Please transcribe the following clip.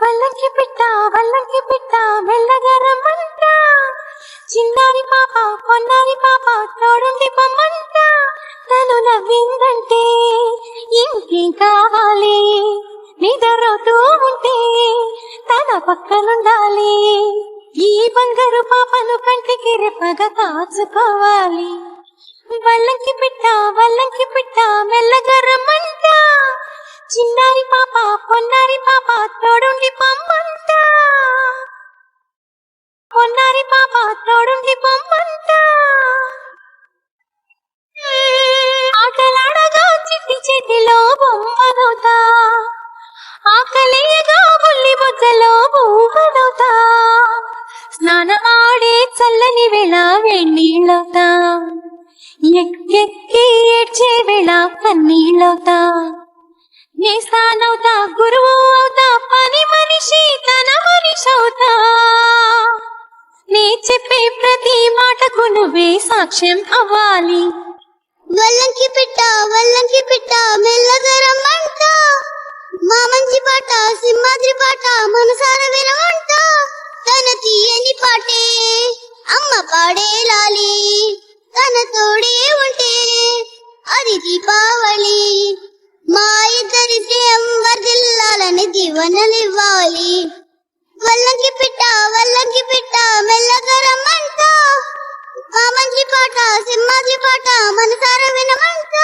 వల్లంకి పిట్ట మెల్లగా రమ్మంట చిన్నారి పాప పొన్నారి పాప తోడుండి పొమ్మంట తను నవ్విందంటే ఇంకేం కావాలి నిద్రపోతూ ఉంటే తన పక్కనుండాలి ఈ బంగారు పాపను కంటికి రెప్పగా కాచుకోవాలి వల్లంకి పిట్ట మెల్లగా రమ్మంట చిన్నారి పాప పొన్నారి పాప తోడుండి పొమ్మంట పొన్నారి పాప తోడుండి పొమ్మంట ఆటలాడగా చిట్టి చేతిలో బొమ్మనవుతా ఆకలియగా బుల్లి బొజ్జలో బూవనవుతా స్నానమాడే చల్లని వేళ వేణీళ్ళవుతా ఎక్కెక్కి ఏడ్చే వేళ కన్నీళ్ళవుతా నేస్తానవుతా గురువు అవుతా పని మనిషి తన మనిషి అవుతా నీ చెప్పే ప్రతి మాటకు నువ్వే సాక్ష్యం అవ్వాలి వల్లంకి పిట్ట మెల్లగా రమ్మంట మా మంచి పాట సింహాద్రి పాట మనసార వినమంట తన తీయని పాటే అమ్మ పాడే లాలి తన తోడే ఉంటే అది దీపావళి మా ఇద్దరి శ్రేయం వర్ధిల్లాలని దీవెనలివ్వాలి వల్లంకి పిట్ట మెల్లగా రమ్మంట మా మంచి పాట సింహాద్రి పాట మనసార వినమంట